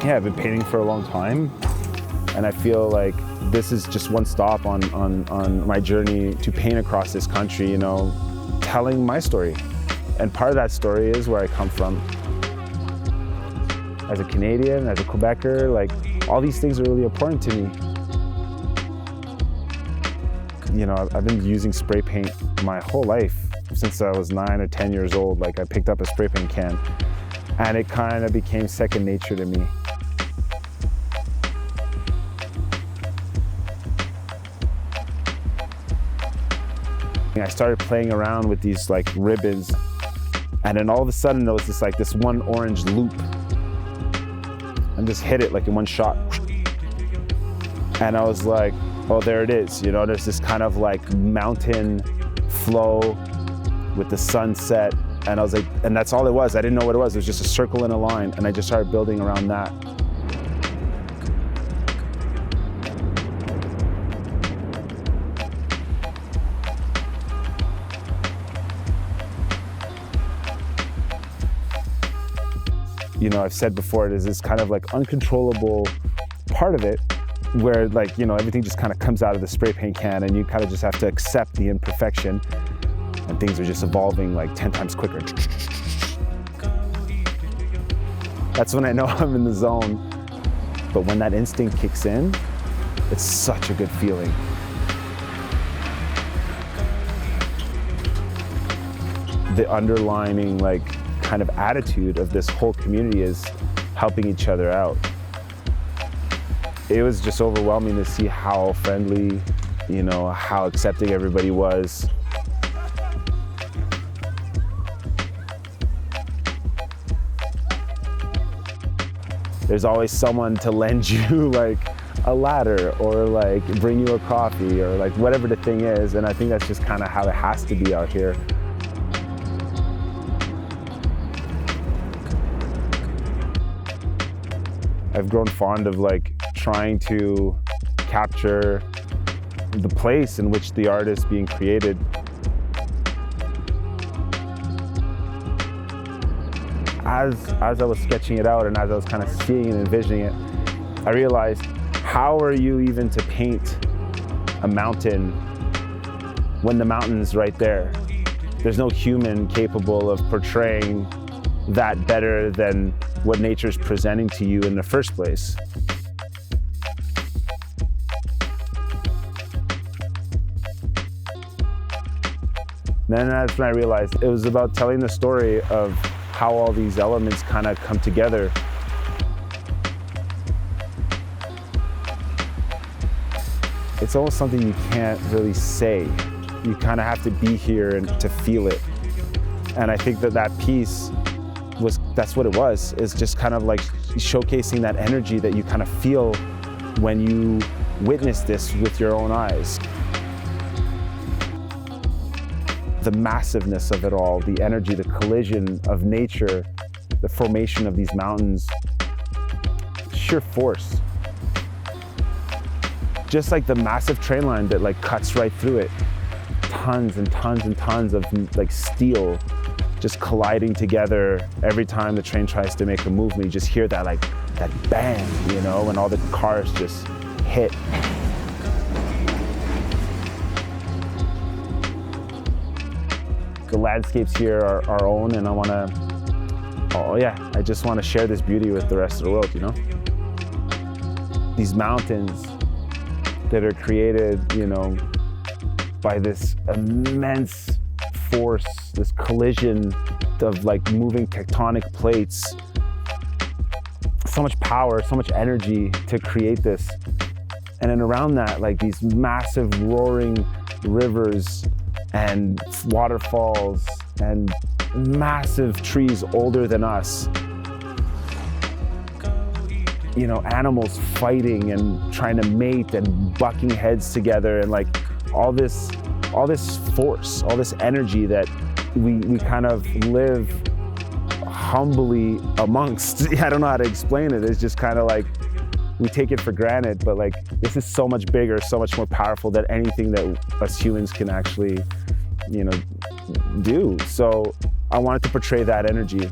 yeah, I've been painting for a long time, and I feel like this is just one stop on my journey to paint across this country, you know, telling my story. And part of that story is where I come from. As a Canadian, as a Quebecer, like, all these things are really important to me. You know, I've been using spray paint my whole life. Since I was 9 or 10 years old, like, I picked up a spray paint can, and it kind of became second nature to me. I started playing around with these like ribbons, and then all of a sudden there was this one orange loop, and just hit it like in one shot. And I was like, oh, there it is. You know, there's this kind of like mountain flow with the sunset, and I was like, and that's all it was. I didn't know what it was. It was just a circle and a line, and I just started building around that. You know, I've said before, it is this kind of like uncontrollable part of it where, like, you know, everything just kind of comes out of the spray paint can, and you kind of just have to accept the imperfection, and things are just evolving like 10 times quicker. That's when I know I'm in the zone. But when that instinct kicks in, it's such a good feeling. The underlining, like, kind of attitude of this whole community is helping each other out. It was just overwhelming to see how friendly, you know, how accepting everybody was. There's always someone to lend you like a ladder, or like bring you a coffee, or like whatever the thing is, and I think that's just kind of how it has to be out here. I've grown fond of like trying to capture the place in which the art is being created. As I was sketching it out, and as I was kind of seeing and envisioning it, I realized, how are you even to paint a mountain when the mountain's right there? There's no human capable of portraying that better than what nature's presenting to you in the first place. Then that's when I realized it was about telling the story of how all these elements kind of come together. It's almost something you can't really say. You kind of have to be here and to feel it. And I think that piece that's what it was, is just kind of like showcasing that energy that you kind of feel when you witness this with your own eyes. The massiveness of it all, the energy, the collision of nature, the formation of these mountains, sheer force. Just like the massive train line that like cuts right through it. Tons and tons and tons of like steel just colliding together every time the train tries to make a movement. You just hear that like that bang, you know, when all the cars just hit. The landscapes here are our own, and I just want to share this beauty with the rest of the world, you know? These mountains that are created, you know, by this immense force, this collision of like moving tectonic plates. So much power, so much energy to create this. And then around that, like these massive roaring rivers and waterfalls and massive trees older than us. You know, animals fighting and trying to mate and bucking heads together, and like all this force, all this energy that we kind of live humbly amongst. I don't know how to explain it. It's just kind of like we take it for granted, but like this is so much bigger, so much more powerful than anything that us humans can actually, you know, do. So I wanted to portray that energy.